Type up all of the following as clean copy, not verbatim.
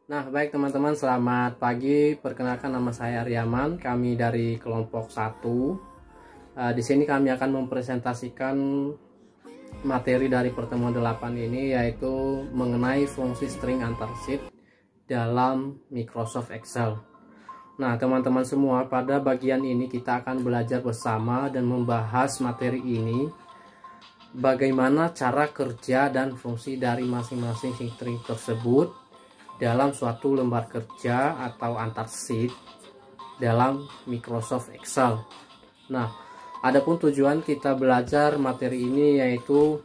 Nah, baik teman-teman, selamat pagi. Perkenalkan, nama saya Aryaman. Kami dari kelompok 1. Di sini kami akan mempresentasikan materi dari pertemuan 8 ini, yaitu mengenai fungsi string antar sheet dalam Microsoft Excel. Nah, teman-teman semua, pada bagian ini kita akan belajar bersama dan membahas materi ini, bagaimana cara kerja dan fungsi dari masing-masing string tersebut dalam suatu lembar kerja atau antar sheet dalam Microsoft Excel. Nah, adapun tujuan kita belajar materi ini yaitu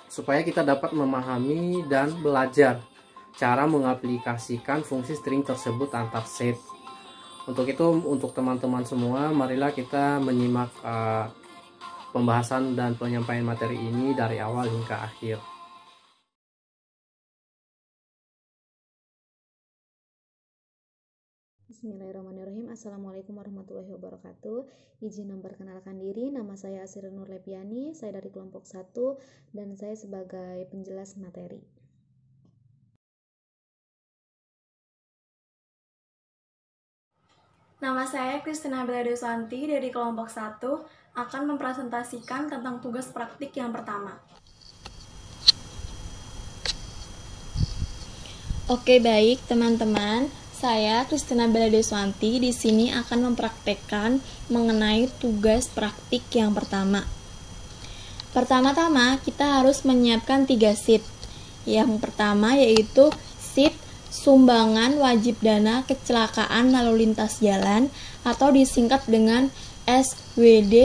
supaya kita dapat memahami dan belajar cara mengaplikasikan fungsi string tersebut antar sheet. Untuk itu, untuk teman-teman semua, marilah kita menyimak pembahasan dan penyampaian materi ini dari awal hingga akhir. Bismillahirrahmanirrahim. Assalamualaikum warahmatullahi wabarakatuh. Izin memperkenalkan diri, nama saya Asira Nur Lepiani, saya dari kelompok 1 dan saya sebagai penjelas materi. Nama saya Kristina Beladesanti dari kelompok 1 akan mempresentasikan tentang tugas praktik yang pertama. Oke, baik teman-teman. Saya Kristina Beladeswanti di sini akan mempraktekkan mengenai tugas praktik yang pertama. Pertama-tama kita harus menyiapkan 3 sheet. Yang pertama yaitu sheet sumbangan wajib dana kecelakaan lalu lintas jalan atau disingkat dengan SWDKLLJ.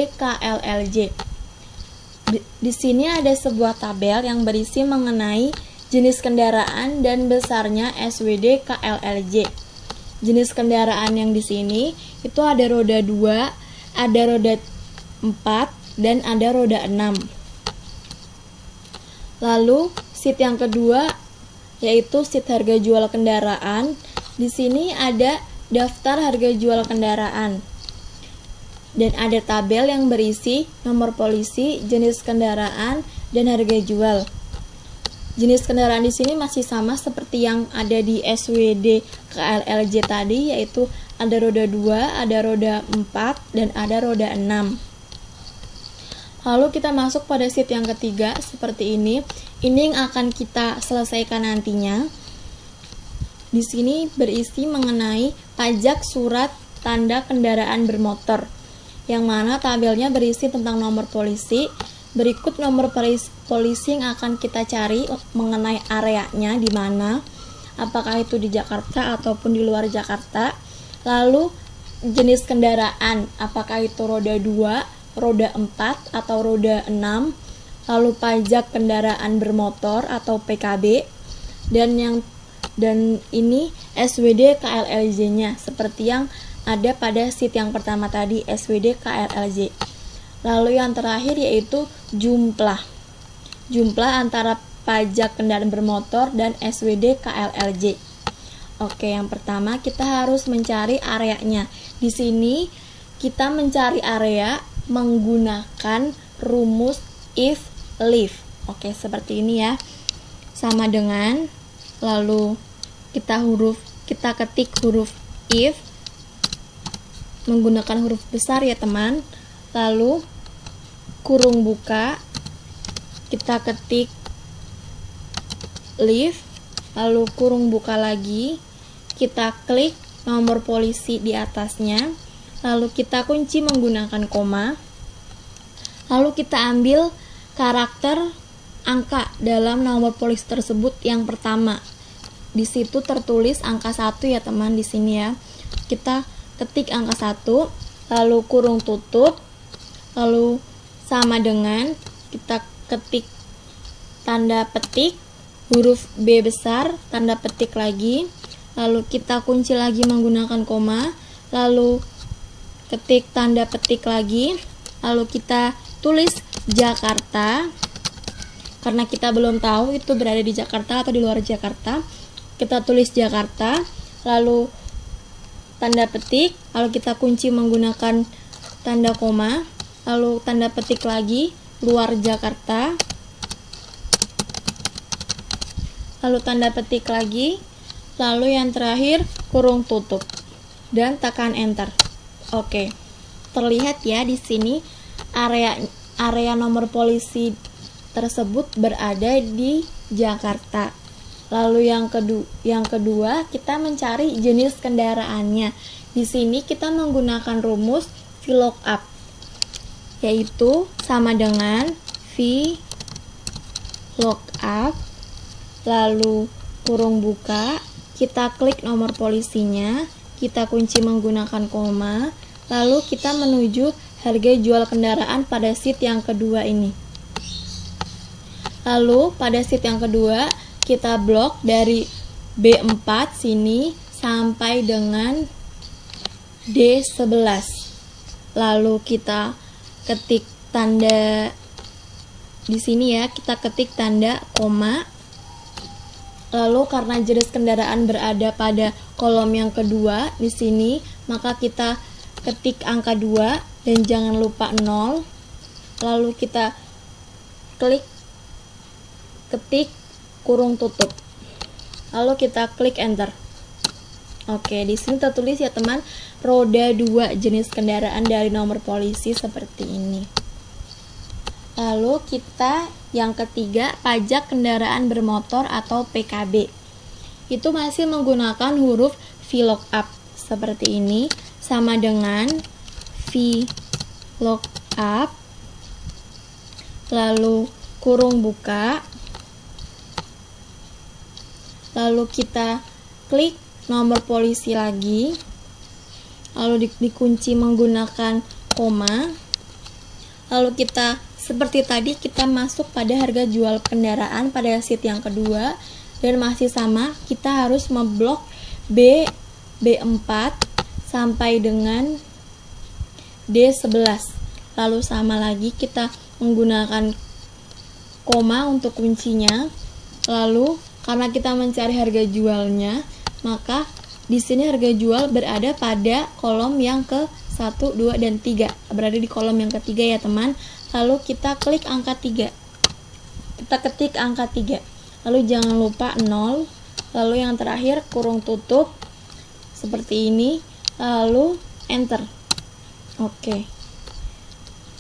Di sini ada sebuah tabel yang berisi mengenai jenis kendaraan dan besarnya SWDKLLJ. Jenis kendaraan yang di sini itu ada roda 2, ada roda 4, dan ada roda 6. Lalu sheet yang kedua yaitu sheet harga jual kendaraan. Di sini ada daftar harga jual kendaraan. Dan ada tabel yang berisi nomor polisi, jenis kendaraan, dan harga jual. Jenis kendaraan di sini masih sama seperti yang ada di SWD KLLJ tadi, yaitu ada roda 2, ada roda 4, dan ada roda 6. Lalu kita masuk pada sheet yang ketiga seperti ini. Ini yang akan kita selesaikan nantinya. Di sini berisi mengenai pajak surat tanda kendaraan bermotor, yang mana tabelnya berisi tentang nomor polisi. Berikut nomor polisi yang akan kita cari mengenai areanya di mana, apakah itu di Jakarta ataupun di luar Jakarta. Lalu jenis kendaraan, apakah itu roda 2, roda 4, atau roda 6. Lalu pajak kendaraan bermotor atau PKB, dan ini SWD KLLJ-nya seperti yang ada pada sheet yang pertama tadi, SWD KLLJ. Lalu yang terakhir yaitu jumlah antara pajak kendaraan bermotor dan SWD KLLJ. Oke, yang pertama kita harus mencari areanya. Di sini kita mencari area menggunakan rumus if leave. Oke, seperti ini ya. Sama dengan lalu kita ketik huruf if menggunakan huruf besar ya teman. Lalu kurung buka, kita ketik leave, lalu kurung buka lagi, kita klik nomor polisi di atasnya, lalu kita kunci menggunakan koma, lalu kita ambil karakter angka dalam nomor polisi tersebut yang pertama. Di situ tertulis angka 1 ya teman, di sini ya. Kita ketik angka 1, lalu kurung tutup, lalu sama dengan kita ketik tanda petik, huruf B besar, tanda petik lagi, lalu kita kunci lagi menggunakan koma, lalu ketik tanda petik lagi, lalu kita tulis Jakarta, karena kita belum tahu itu berada di Jakarta atau di luar Jakarta. Kita tulis Jakarta, lalu tanda petik, lalu kita kunci menggunakan tanda koma, lalu tanda petik lagi, luar Jakarta, lalu tanda petik lagi, lalu yang terakhir kurung tutup, dan tekan enter. Oke, terlihat ya di sini area nomor polisi tersebut berada di Jakarta. Lalu yang kedua kita mencari jenis kendaraannya. Di sini kita menggunakan rumus VLOOKUP, yaitu sama dengan VLOOKUP, lalu kurung buka, kita klik nomor polisinya, kita kunci menggunakan koma, lalu kita menuju harga jual kendaraan pada sheet yang kedua ini. Lalu pada sheet yang kedua kita blok dari B4 sini sampai dengan D11. Lalu kita ketik tanda di sini ya, kita ketik tanda koma. Lalu karena jenis kendaraan berada pada kolom yang kedua di sini, maka kita ketik angka 2 dan jangan lupa 0. Lalu kita ketik kurung tutup. Lalu kita klik enter. Oke, di sini tertulis ya teman, roda 2 jenis kendaraan dari nomor polisi seperti ini. Lalu kita yang ketiga, pajak kendaraan bermotor atau PKB. Itu masih menggunakan huruf VLOOKUP seperti ini, sama dengan VLOOKUP, lalu kurung buka, lalu kita klik nomor polisi lagi, lalu dikunci menggunakan koma, lalu kita seperti tadi kita masuk pada harga jual kendaraan pada sheet yang kedua, dan masih sama, kita harus memblok B4 sampai dengan D11. Lalu sama lagi kita menggunakan koma untuk kuncinya. Lalu karena kita mencari harga jualnya, maka di sini harga jual berada pada kolom yang ke 1, 2, dan 3. Berada di kolom yang ketiga ya teman. Lalu kita klik angka 3. Kita ketik angka 3. Lalu jangan lupa 0. Lalu yang terakhir kurung tutup seperti ini. Lalu enter. Oke.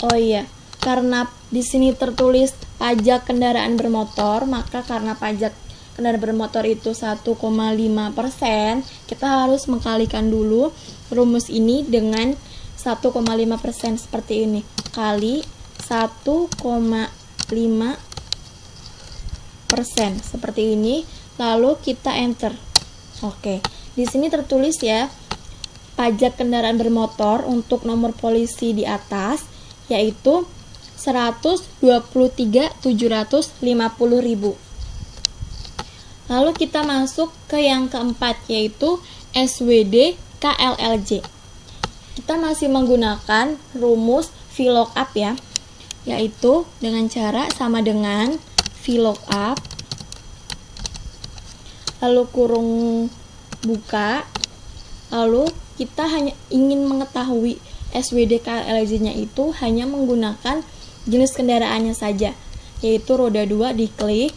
Oh iya, karena di sini tertulis pajak kendaraan bermotor, maka karena pajak kendaraan bermotor itu 1,5%, kita harus mengkalikan dulu rumus ini dengan 1,5% seperti ini, kali 1,5% seperti ini, lalu kita enter. Oke, di sini tertulis ya, pajak kendaraan bermotor untuk nomor polisi di atas yaitu 123.750.000. Lalu kita masuk ke yang keempat, yaitu SWD KLLJ. Kita masih menggunakan rumus VLOOKUP ya, yaitu dengan cara sama dengan VLOOKUP, lalu kurung buka, lalu kita hanya ingin mengetahui SWD KLLJ-nya itu hanya menggunakan jenis kendaraannya saja, yaitu roda 2, diklik,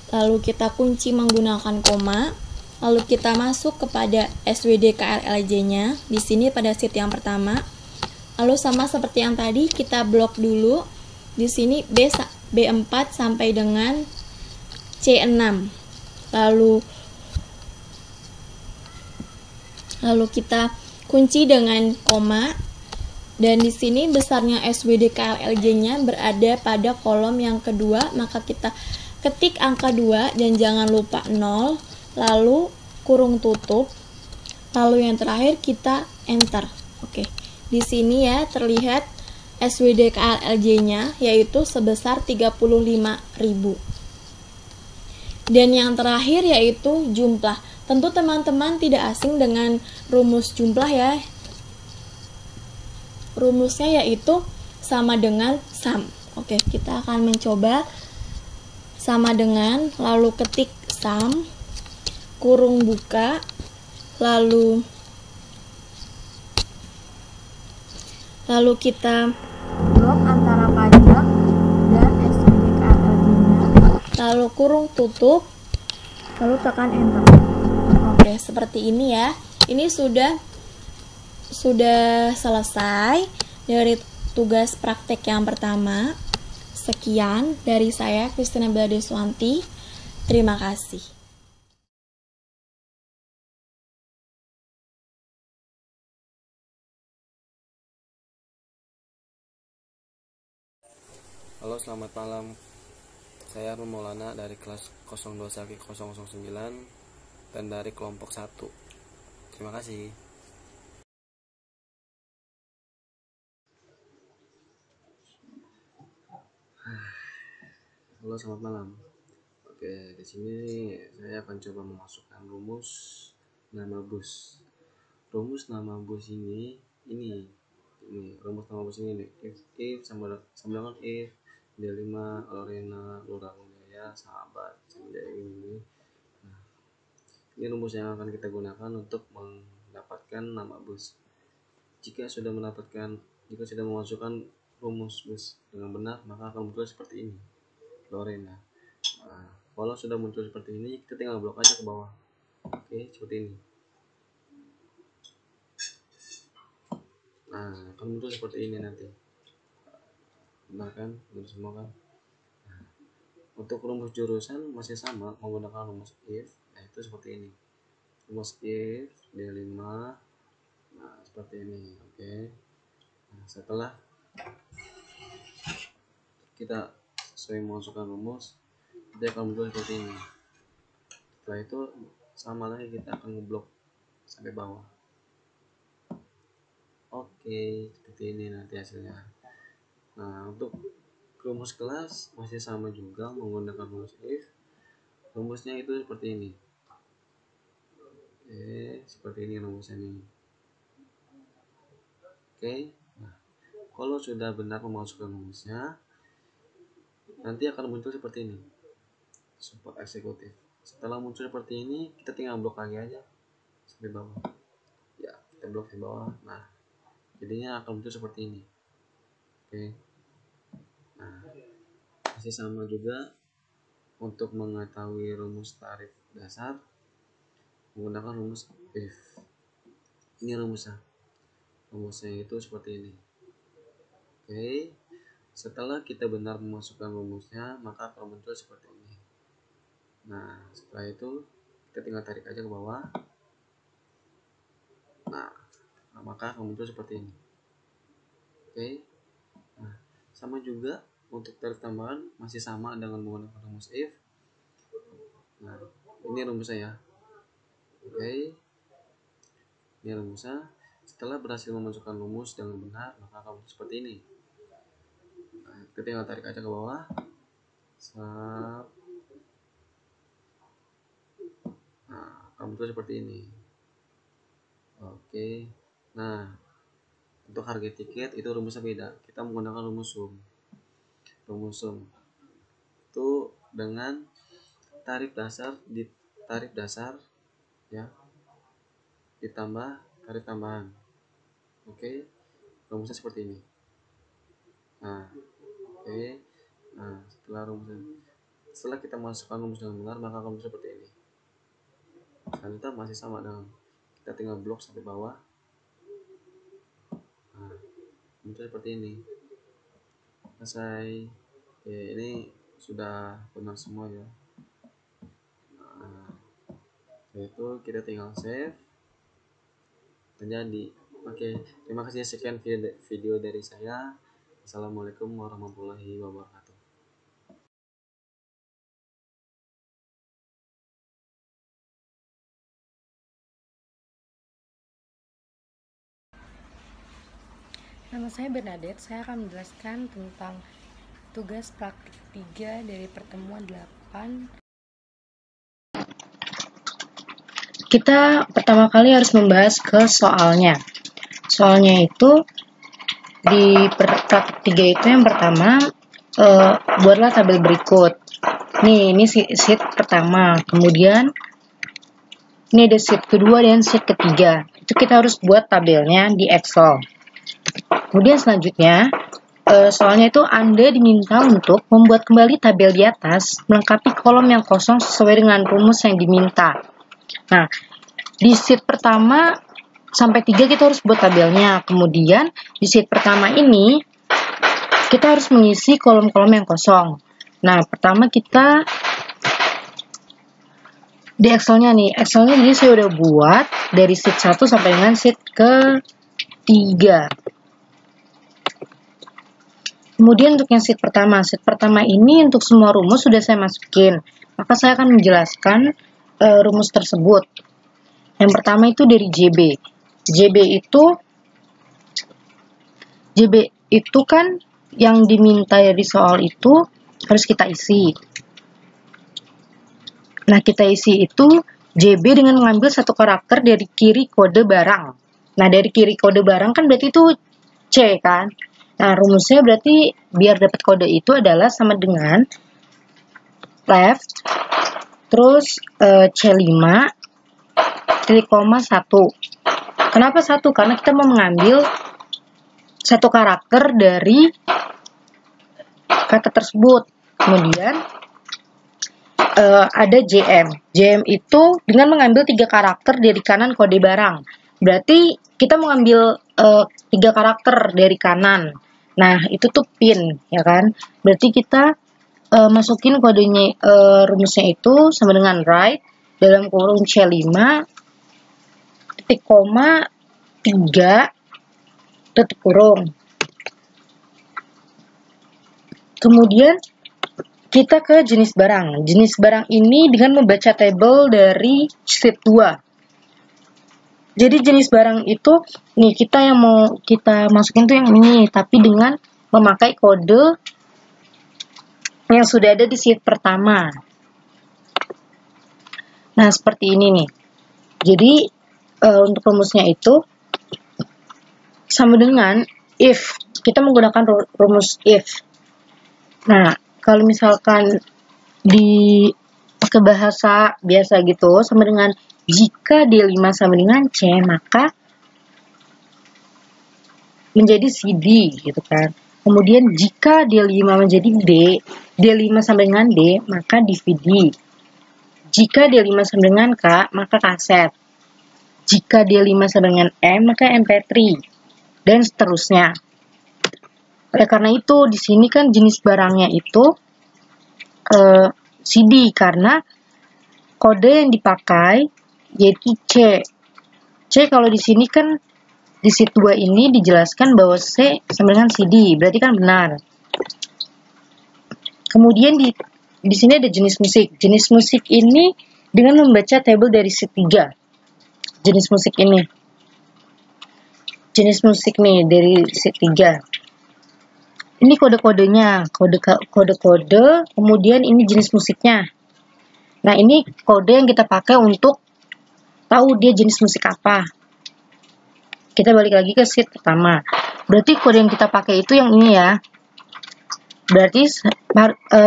lalu kita kunci menggunakan koma, lalu kita masuk kepada SWD KLLJ-nya di sini pada sheet yang pertama. Lalu sama seperti yang tadi, kita blok dulu di sini B4 sampai dengan C6. Lalu kita kunci dengan koma, dan di sini besarnya SWD KLLJ-nya berada pada kolom yang kedua, maka kita ketik angka 2 dan jangan lupa 0, lalu kurung tutup, lalu yang terakhir kita enter. Oke, di sini ya terlihat SWD KLLJ-nya yaitu sebesar 35.000. Dan yang terakhir yaitu jumlah. Tentu teman-teman tidak asing dengan rumus jumlah ya. Rumusnya yaitu sama dengan sum. Oke, kita akan mencoba sama dengan, lalu ketik sum, kurung buka, lalu kita blok antara pajak dan SWD KLLJ-nya, lalu kurung tutup, lalu tekan enter. Oke. Oke, seperti ini ya. Ini sudah selesai dari tugas praktek yang pertama. Sekian dari saya, Christina Bella Deswanti. Terima kasih. Halo, selamat malam. Saya Arun Maulana dari kelas 02-009 dan dari kelompok 1. Terima kasih. Halo, selamat malam. Oke, di sini saya akan coba memasukkan rumus nama bus. Rumus nama bus ini rumus nama bus ini nih. If sama dengan if D5 Lorena Lurah Jaya sahabat sama ini. Nah, ini rumus yang akan kita gunakan untuk mendapatkan nama bus. Jika sudah memasukkan rumus bus dengan benar, maka akan muncul seperti ini, Lorena. Nah, kalau sudah muncul seperti ini, kita tinggal blok aja ke bawah. Oke, seperti ini. Nah, akan muncul seperti ini nanti. Benar kan? Benar semua kan? Nah, untuk rumus jurusan masih sama, menggunakan rumus if. Nah, itu seperti ini. Rumus if D5. Nah, seperti ini. Oke. Nah, setelah kita sesuai memasukkan rumus, dia akan muncul seperti ini. Setelah itu sama lagi, kita akan ngeblok sampai bawah. Oke, seperti ini nanti hasilnya. Nah, untuk rumus kelas masih sama juga, menggunakan rumus if. Rumusnya itu seperti ini. Oke, seperti ini rumusnya nih. Oke. Nah, kalau sudah benar memasukkan rumusnya, nanti akan muncul seperti ini, support eksekutif. Setelah muncul seperti ini, kita tinggal blok lagi aja sampai bawah. Ya, kita blok di bawah. Nah, jadinya akan muncul seperti ini. Oke. Nah, masih sama juga untuk mengetahui rumus tarif dasar, menggunakan rumus if. Ini rumusnya. Rumusnya itu seperti ini. Oke. Setelah kita benar memasukkan rumusnya, maka akan muncul seperti ini. Nah, setelah itu kita tinggal tarik aja ke bawah. Nah, maka akan muncul seperti ini. Oke. Nah, sama juga untuk tarif tambahan masih sama dengan menggunakan rumus if. Nah, ini rumusnya ya. Oke. Ini rumusnya. Setelah berhasil memasukkan rumus dengan benar, maka akan muncul seperti ini. Nah, kita tinggal tarik aja ke bawah. Nah, akan muncul seperti ini. Oke. Nah, untuk harga tiket itu rumusnya beda. Kita menggunakan rumus sum. Rumus sum itu dengan tarif dasar ya, ditambah tarif tambahan. Oke. Rumusnya seperti ini. Nah, oke. Nah, setelah kita masukkan rumus dengan benar, maka akan muncul seperti ini. Selanjutnya masih sama dengan kita tinggal blok sampai bawah. Nah, muncul seperti ini. Selesai. Oke, ini sudah benar semua ya. Nah, itu kita tinggal save. Terjadi. Oke, terima kasih, sekian video dari saya. Assalamualaikum warahmatullahi wabarakatuh. Nama saya Bernadette, saya akan menjelaskan tentang tugas praktik 3 dari pertemuan 8. Kita pertama kali harus membahas ke soalnya. Soalnya itu di praktik 3 itu yang pertama, buatlah tabel berikut. Nih, ini sheet pertama. Kemudian ini ada sheet kedua dan sheet ketiga. Itu kita harus buat tabelnya di Excel. Kemudian selanjutnya, soalnya itu Anda diminta untuk membuat kembali tabel di atas, melengkapi kolom yang kosong sesuai dengan rumus yang diminta. Nah, di sheet pertama sampai 3 kita harus buat tabelnya. Kemudian di sheet pertama ini kita harus mengisi kolom-kolom yang kosong. Nah, pertama kita di Excelnya nih. Excelnya jadi saya udah buat dari sheet 1 sampai dengan sheet ke 3. Kemudian untuk yang sheet pertama ini untuk semua rumus sudah saya masukin. Maka saya akan menjelaskan rumus tersebut. Yang pertama itu dari JB. JB itu kan yang diminta dari soal itu harus kita isi. Nah, kita isi itu JB dengan mengambil satu karakter dari kiri kode barang. Nah, dari kiri kode barang kan berarti itu C kan. Nah, rumusnya berarti biar dapat kode itu adalah sama dengan left, terus C5, titik koma 1. Kenapa 1? Karena kita mau mengambil satu karakter dari kata tersebut. Kemudian ada JM. JM itu dengan mengambil 3 karakter dari kanan kode barang. Berarti kita mengambil 3 karakter dari kanan. Nah, itu tuh pin, ya kan? Berarti kita masukin kodenya, rumusnya itu sama dengan right dalam kurung C5 titik koma 3 titik kurung. Kemudian kita ke jenis barang. Jenis barang ini dengan membaca tabel dari sheet 2. Jadi jenis barang itu, nih kita yang mau kita masukin tuh yang ini, tapi dengan memakai kode yang sudah ada di sheet pertama. Nah, seperti ini nih. Jadi, untuk rumusnya itu sama dengan if. Kita menggunakan rumus if. Nah, kalau misalkan di pakai bahasa biasa gitu, sama dengan jika D5 sama dengan C, maka menjadi CD gitu kan. Kemudian jika D5 menjadi D, D5 sama dengan D, maka DVD. Jika D5 sama dengan K, maka kaset. Jika D5 sama dengan M, maka MP3. Dan seterusnya. Oleh karena itu, di sini kan jenis barangnya itu CD, karena kode yang dipakai yaitu C. C kalau di sini kan di sheet 2 ini dijelaskan bahwa C sama dengan CD, berarti kan benar. Kemudian di sini ada jenis musik. Jenis musik ini dengan membaca tabel dari sheet 3. Jenis musik ini. Jenis musik nih dari sheet 3. Ini kode-kodenya, kode-kode, kemudian ini jenis musiknya. Nah, ini kode yang kita pakai untuk tahu dia jenis musik apa. Kita balik lagi ke sheet pertama. Berarti kode yang kita pakai itu yang ini ya. Berarti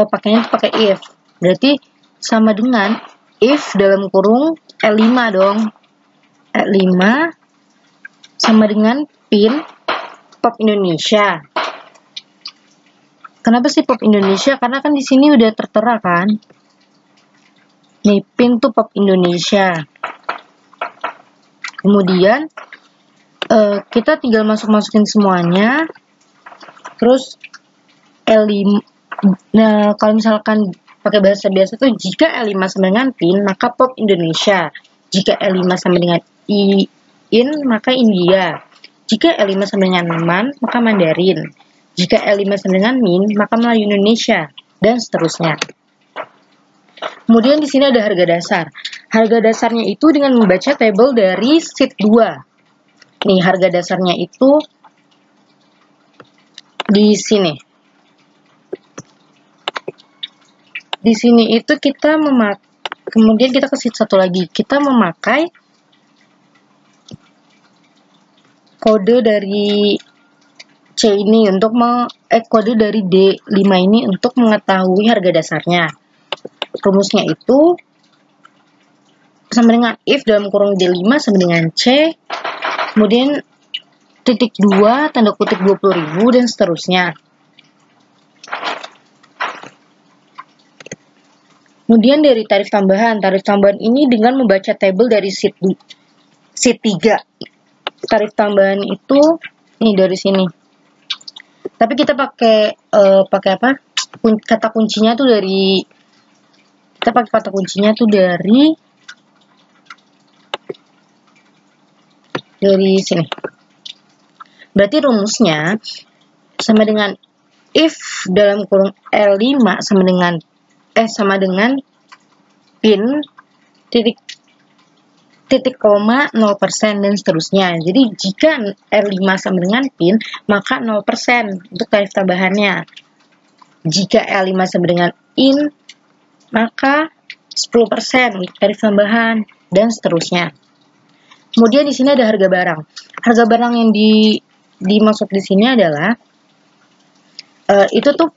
pakainya itu pakai if. Berarti sama dengan if dalam kurung L5 dong. L5 sama dengan pin Pop Indonesia. Kenapa sih Pop Indonesia? Karena kan di sini udah tertera kan. Nih, pin tuh Pop Indonesia. Kemudian kita tinggal masukin semuanya. Terus L5. Nah, kalau misalkan pakai bahasa biasa tuh jika L5 sama dengan pin, maka Pop Indonesia. Jika L5 sama dengan in, maka India. Jika L5 sama dengan man, maka Mandarin. Jika L5 sama dengan min, maka Melayu Indonesia. Dan seterusnya. Kemudian di sini ada harga dasar. Harga dasarnya itu dengan membaca tabel dari sheet 2. Nih, harga dasarnya itu di sini. Di sini itu kita kemudian kita ke sheet 1 lagi. Kita memakai kode dari C ini untuk kode dari D5 ini untuk mengetahui harga dasarnya. Rumusnya itu sama dengan if dalam kurung D5 sama dengan C, kemudian titik 2 tanda kutip 20.000 dan seterusnya. Kemudian dari tarif tambahan ini dengan membaca tabel dari sheet sheet 3. Tarif tambahan itu nih dari sini. Tapi kita pakai apa? Kata kuncinya tuh dari sini. Berarti rumusnya sama dengan if dalam kurung L5 sama dengan pin titik koma 0% dan seterusnya. Jadi jika R5 sama dengan pin, maka 0% untuk tarif tambahannya. Jika L5 sama dengan in, maka 10% untuk tarif tambahan dan seterusnya. Kemudian di sini ada harga barang. Harga barang yang dimaksud di sini adalah itu tuh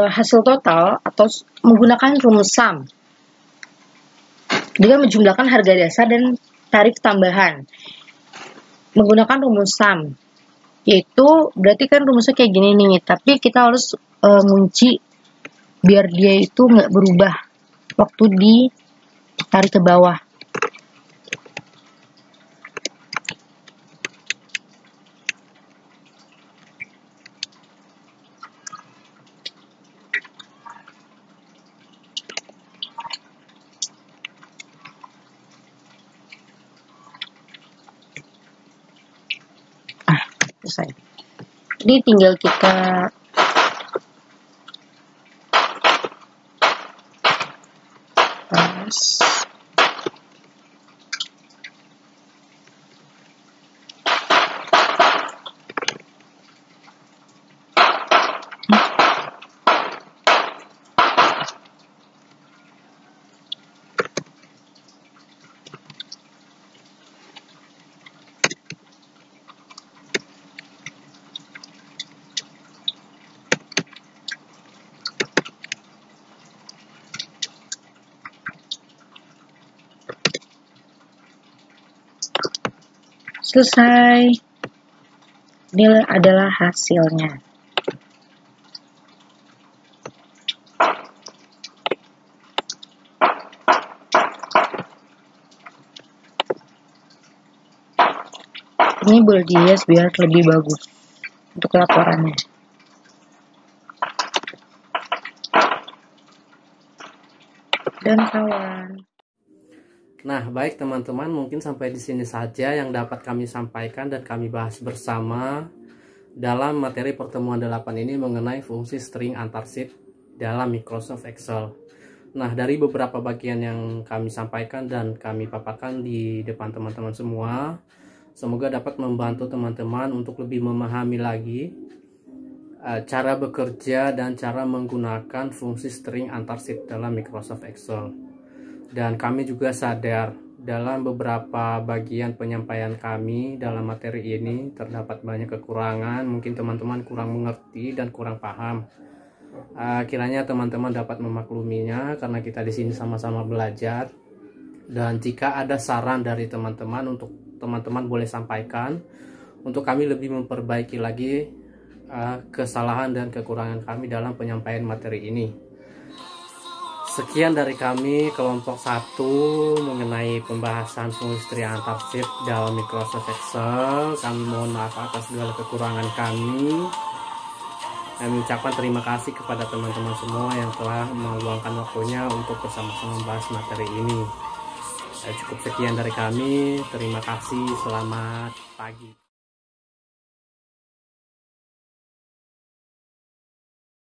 hasil total atau menggunakan rumus sum dengan menjumlahkan harga dasar dan tarif tambahan menggunakan rumus sum, yaitu berarti kan rumusnya kayak gini nih, tapi kita harus ngunci biar dia itu nggak berubah waktu ditarik ke bawah. Selesai. Ini tinggal kita selesai. Ini adalah hasilnya. Ini boleh dihias biar lebih bagus untuk laporannya. Dan kawan. Nah, baik teman-teman, mungkin sampai di sini saja yang dapat kami sampaikan dan kami bahas bersama dalam materi pertemuan 8 ini mengenai fungsi string antar sheet dalam Microsoft Excel. Nah, dari beberapa bagian yang kami sampaikan dan kami paparkan di depan teman-teman semua, semoga dapat membantu teman-teman untuk lebih memahami lagi cara bekerja dan cara menggunakan fungsi string antar sheet dalam Microsoft Excel. Dan kami juga sadar dalam beberapa bagian penyampaian kami dalam materi ini terdapat banyak kekurangan, mungkin teman-teman kurang mengerti dan kurang paham. Kiranya teman-teman dapat memakluminya karena kita di sini sama-sama belajar. Dan jika ada saran dari teman-teman, untuk teman-teman boleh sampaikan untuk kami lebih memperbaiki lagi kesalahan dan kekurangan kami dalam penyampaian materi ini. Sekian dari kami kelompok 1 mengenai pembahasan fungsi string antar sheet dalam Microsoft Excel. Kami mohon maaf atas segala kekurangan kami. Kami ucapkan terima kasih kepada teman-teman semua yang telah meluangkan waktunya untuk bersama-sama membahas materi ini. Cukup sekian dari kami. Terima kasih. Selamat pagi.